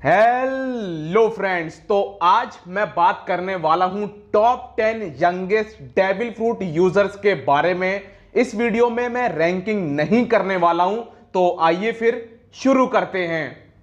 Hello friends, तो आज मैं बात करने वाला हूं top 10 youngest devil fruit users के बारे में। इस वीडियो में मैं रैंकिंग नहीं करने वाला हूं, तो आइए फिर शुरू करते हैं।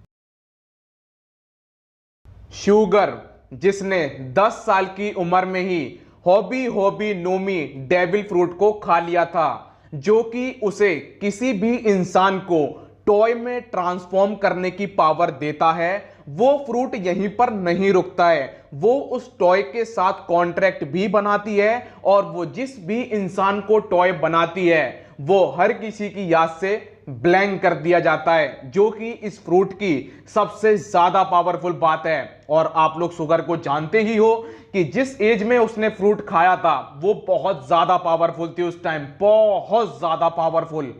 शुगर, जिसने 10 साल की उम्र में ही हॉबी नोमी डेविल फ्रूट को खा लिया था, जो कि उसे किसी भी इंसान को टॉय में ट्रांसफॉर्म करने की पावर देता है। वो फ्रूट यहीं पर नहीं रुकता है, वो उस टॉय के साथ कॉन्ट्रैक्ट भी बनाती है और वो जिस भी इंसान को टॉय बनाती है वो हर किसी की याद से ब्लैंक कर दिया जाता है, जो कि इस फ्रूट की सबसे ज्यादा पावरफुल बात है। और आप लोग शुगर को जानते ही हो कि जिस एज में उसने फ्रूट खाया था वो बहुत ज्यादा पावरफुल थी, उस टाइम बहुत ज्यादा पावरफुल।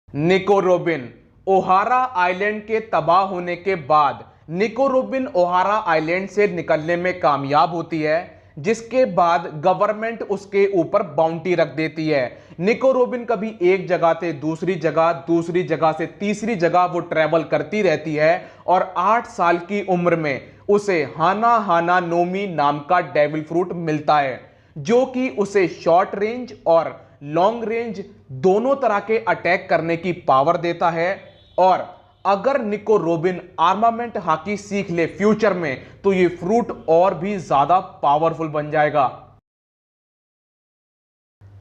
निको रोबिन, ओहारा आइलैंड के तबाह होने के बाद निको रोबिन ओहारा आइलैंड से निकलने में कामयाब होती है, जिसके बाद गवर्नमेंट उसके ऊपर बाउंटी रख देती है। निको रोबिन कभी एक जगह से दूसरी जगह से तीसरी जगह वो ट्रेवल करती रहती है और 8 साल की उम्र में उसे हाना हाना नोमी नाम का डेविल फ्रूट मिलता है, जो कि उसे शॉर्ट रेंज और लॉन्ग रेंज दोनों तरह के अटैक करने की पावर देता है। और अगर निको रोबिन आर्मामेंट हाकी सीख ले फ्यूचर में, तो ये फ्रूट और भी ज्यादा पावरफुल बन जाएगा।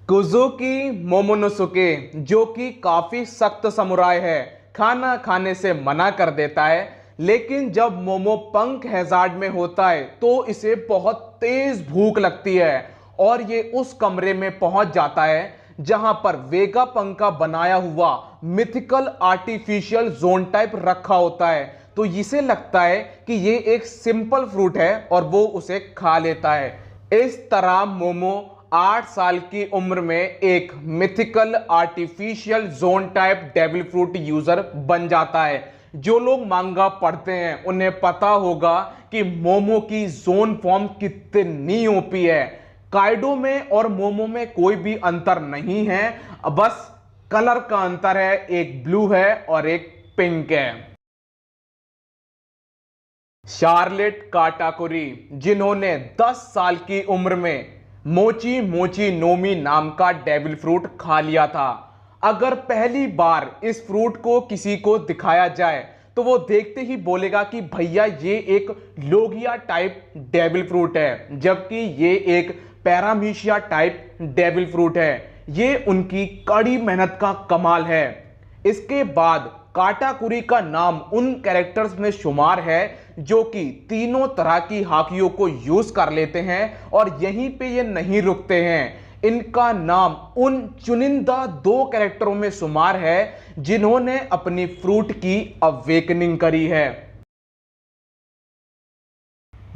कुजुकी मोमोनोसुके, जो कि काफी सख्त समुराय है, खाना खाने से मना कर देता है, लेकिन जब मोमो पंक हैजार्ड में होता है तो इसे बहुत तेज भूख लगती है और ये उस कमरे में पहुंच जाता है जहां पर वेगा पंक का बनाया हुआ मिथिकल आर्टिफिशियल जोन टाइप रखा होता है। तो इसे लगता है कि ये एक सिंपल फ्रूट है और वो उसे खा लेता है। इस तरह मोमो 8 साल की उम्र में एक mythical artificial zone type devil fruit user बन जाता है। जो लोग मांगा पढ़ते हैं उन्हें पता होगा कि मोमो की जोन फॉर्म कितनी ओपी है। काइडो में और मोमो में कोई भी अंतर नहीं है, बस कलर का अंतर है, एक ब्लू है और एक पिंक है। शार्लेट काटाकुरी, जिन्होंने 10 साल की उम्र में मोची मोची नोमी नाम का डेविल फ्रूट खा लिया था। अगर पहली बार इस फ्रूट को किसी को दिखाया जाए तो वो देखते ही बोलेगा कि भैया ये एक लोगिया टाइप डेविल फ्रूट है, जबकि ये एक पैरामीशिया टाइप डेविल फ्रूट है। ये उनकी कड़ी मेहनत का कमाल है। इसके बाद काटाकुरी का नाम उन कैरेक्टर्स में शुमार है जो कि तीनों तरह की हाकियों को यूज कर लेते हैं और यहीं पे ये नहीं रुकते हैं। इनका नाम उन चुनिंदा 2 कैरेक्टरों में शुमार है जिन्होंने अपनी फ्रूट की अवेकनिंग करी है।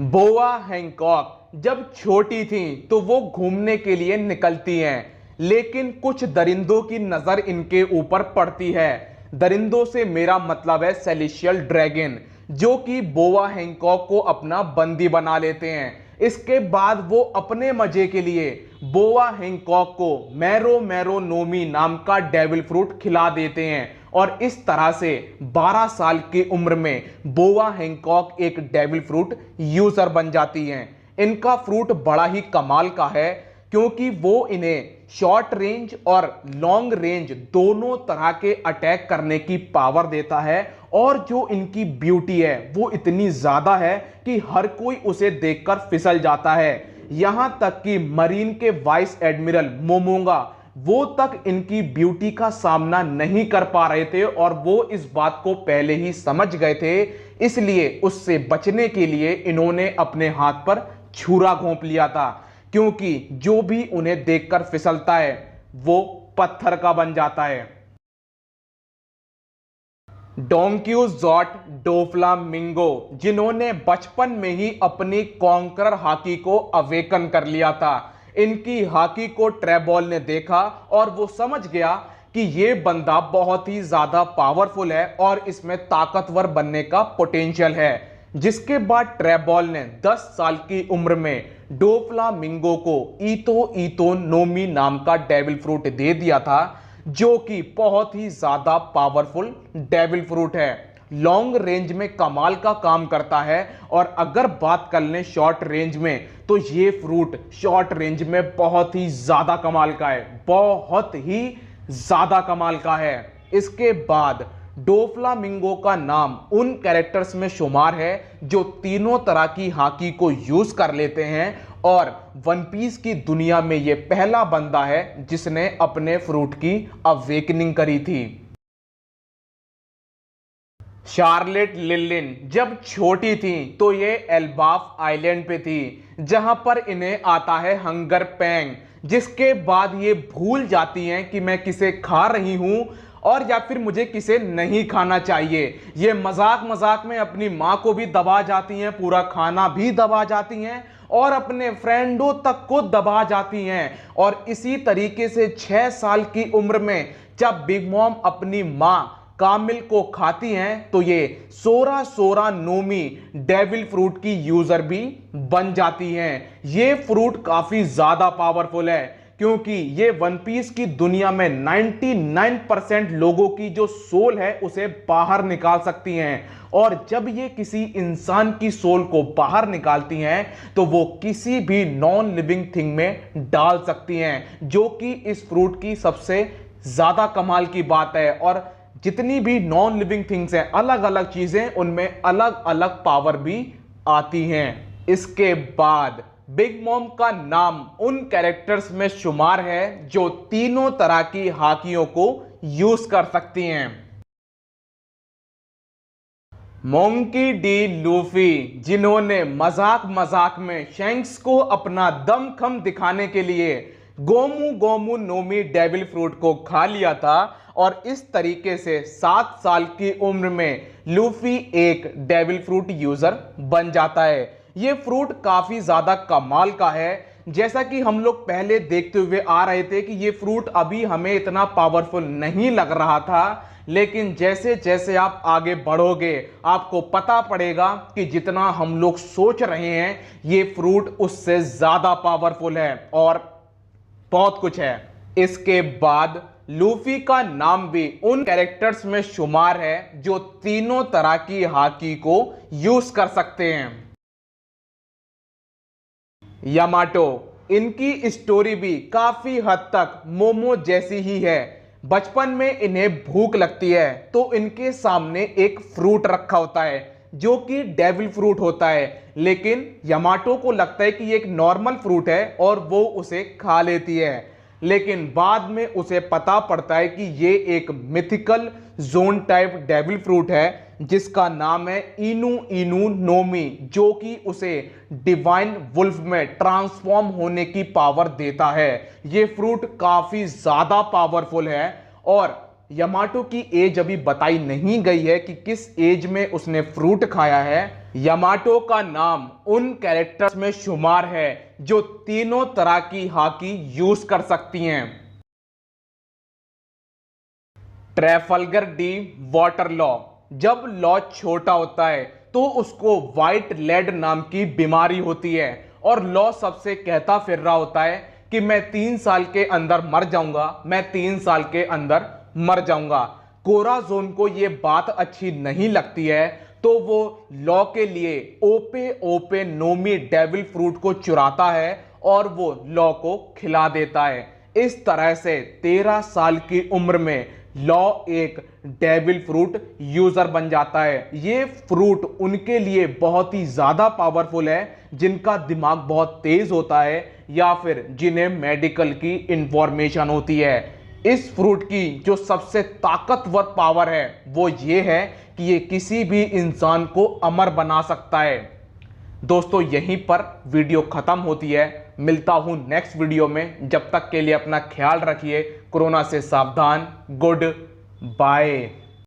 बोआ हैंकॉक जब छोटी थी तो वो घूमने के लिए निकलती हैं, लेकिन कुछ दरिंदों की नजर इनके ऊपर पड़ती है। दरिंदों से मेरा मतलब है सेलेशियल ड्रैगन, जो कि बोआ हैंकॉक को अपना बंदी बना लेते हैं। इसके बाद वो अपने मजे के लिए बोआ हैंकॉक को मैरो मैरो नोमी नाम का डेविल फ्रूट खिला देते हैं और इस तरह से 12 साल की उम्र में बोआ हैंकॉक एक डेविल फ्रूट यूजर बन जाती हैं। इनका फ्रूट बड़ा ही कमाल का है क्योंकि वो इन्हें शॉर्ट रेंज और लॉन्ग रेंज दोनों तरह के अटैक करने की पावर देता है। और जो इनकी ब्यूटी है वो इतनी ज्यादा है कि हर कोई उसे देखकर फिसल जाता है। यहां तक कि मरीन के वाइस एडमिरल मोमोंगा वो तक इनकी ब्यूटी का सामना नहीं कर पा रहे थे और वो इस बात को पहले ही समझ गए थे, इसलिए उससे बचने के लिए इन्होंने अपने हाथ पर छुरा घोंप लिया था, क्योंकि जो भी उन्हें देखकर फिसलता है वो पत्थर का बन जाता है। डोंक्यूजॉट डोफ्लामिंगो, जिन्होंने बचपन में ही अपनी कॉन्करर हाकी को अवेकन कर लिया था। इनकी हाकी को ट्रेबॉल ने देखा और वो समझ गया कि ये बंदा बहुत ही ज्यादा पावरफुल है और इसमें ताकतवर बनने का पोटेंशियल है। जिसके बाद ट्रेबॉल ने 10 साल की उम्र में डोफ्लामिंगो को ईतो ईतो नोमी नाम का डेविल फ्रूट दे दिया था, जो कि बहुत ही ज्यादा पावरफुल डेविल फ्रूट है। लॉन्ग रेंज में कमाल का काम करता है। और अगर बात कर लें शॉर्ट रेंज में, तो ये फ्रूट शॉर्ट रेंज में बहुत ही ज्यादा कमाल का है, बहुत ही ज्यादा कमाल का है। इसके बाद डोफ्लामिंगो का नाम उन कैरेक्टर्स में शुमार है जो तीनों तरह की हाकी को यूज कर लेते हैं, और वन पीस की दुनिया में यह पहला बंदा है जिसने अपने फ्रूट की अवेकनिंग करी थी। शार्लेट लिलिन जब छोटी थी तो ये एल्बाफ आइलैंड पे थी, जहां पर इन्हें आता है हंगर पैंग, जिसके बाद ये भूल जाती हैं कि मैं किसे खा रही हूं और या फिर मुझे किसे नहीं खाना चाहिए। ये मजाक मजाक में अपनी माँ को भी दबा जाती हैं, पूरा खाना भी दबा जाती हैं और अपने फ्रेंडों तक को दबा जाती हैं। और इसी तरीके से 6 साल की उम्र में जब बिग मॉम अपनी माँ कामिल को खाती हैं तो ये सोरा सोरा नोमी डेविल फ्रूट की यूजर भी बन जाती हैं। ये फ्रूट काफी ज्यादा पावरफुल है क्योंकि ये वन पीस की दुनिया में 99% लोगों की जो सोल है उसे बाहर निकाल सकती हैं। और जब ये किसी इंसान की सोल को बाहर निकालती हैं तो वो किसी भी नॉन लिविंग थिंग में डाल सकती हैं, जो कि इस फ्रूट की सबसे ज्यादा कमाल की बात है। और जितनी भी नॉन लिविंग थिंग्स हैं, अलग अलग चीजें, उनमें अलग अलग पावर भी आती हैं। इसके बाद बिग मॉम का नाम उन कैरेक्टर्स में शुमार है जो तीनों तरह की हाकियों को यूज कर सकती हैं। मोंकी डी लूफी, जिन्होंने मजाक मजाक में शैंक्स को अपना दमखम दिखाने के लिए गोमू गोमू नोमी डेविल फ्रूट को खा लिया था, और इस तरीके से 7 साल की उम्र में लूफी एक डेविल फ्रूट यूजर बन जाता है। ये फ्रूट काफी ज्यादा कमाल का है। जैसा कि हम लोग पहले देखते हुए आ रहे थे कि ये फ्रूट अभी हमें इतना पावरफुल नहीं लग रहा था, लेकिन जैसे जैसे आप आगे बढ़ोगे आपको पता पड़ेगा कि जितना हम लोग सोच रहे हैं ये फ्रूट उससे ज्यादा पावरफुल है और बहुत कुछ है। इसके बाद लूफी का नाम भी उन कैरेक्टर्स में शुमार है जो तीनों तरह की हाकी को यूज कर सकते हैं। यामाटो, इनकी स्टोरी भी काफी हद तक मोमो जैसी ही है। बचपन में इन्हें भूख लगती है तो इनके सामने एक फ्रूट रखा होता है जो कि डेविल फ्रूट होता है, लेकिन यामाटो को लगता है कि ये एक नॉर्मल फ्रूट है और वो उसे खा लेती है। लेकिन बाद में उसे पता पड़ता है कि ये एक mythical zone type devil fruit है जिसका नाम है इनू इनू नोमी, जो कि उसे डिवाइन वुल्फ में ट्रांसफॉर्म होने की पावर देता है। ये फ्रूट काफी ज्यादा पावरफुल है और यामाटो की एज अभी बताई नहीं गई है कि किस एज में उसने फ्रूट खाया है। यामाटो का नाम उन कैरेक्टर्स में शुमार है जो तीनों तरह की हाकी यूज कर सकती हैं। ट्रैफल्गर डी वाटर लॉ, जब लॉ छोटा होता है तो उसको व्हाइट लेड नाम की बीमारी होती है और लॉ सबसे कहता फिर रहा होता है कि मैं 3 साल के अंदर मर जाऊंगा, मैं 3 साल के अंदर मर जाऊंगा। कोराजोन को यह बात अच्छी नहीं लगती है तो वो लॉ के लिए ओपे ओपे नोमी डेविल फ्रूट को चुराता है और वो लॉ को खिला देता है। इस तरह से 13 साल की उम्र में लॉ एक डेविल फ्रूट यूजर बन जाता है। ये फ्रूट उनके लिए बहुत ही ज्यादा पावरफुल है जिनका दिमाग बहुत तेज होता है या फिर जिन्हें मेडिकल की इंफॉर्मेशन होती है। इस फ्रूट की जो सबसे ताकतवर पावर है वो ये है कि ये किसी भी इंसान को अमर बना सकता है। दोस्तों यहीं पर वीडियो खत्म होती है, मिलता हूं नेक्स्ट वीडियो में। जब तक के लिए अपना ख्याल रखिए, कोरोना से सावधान, गुड बाय।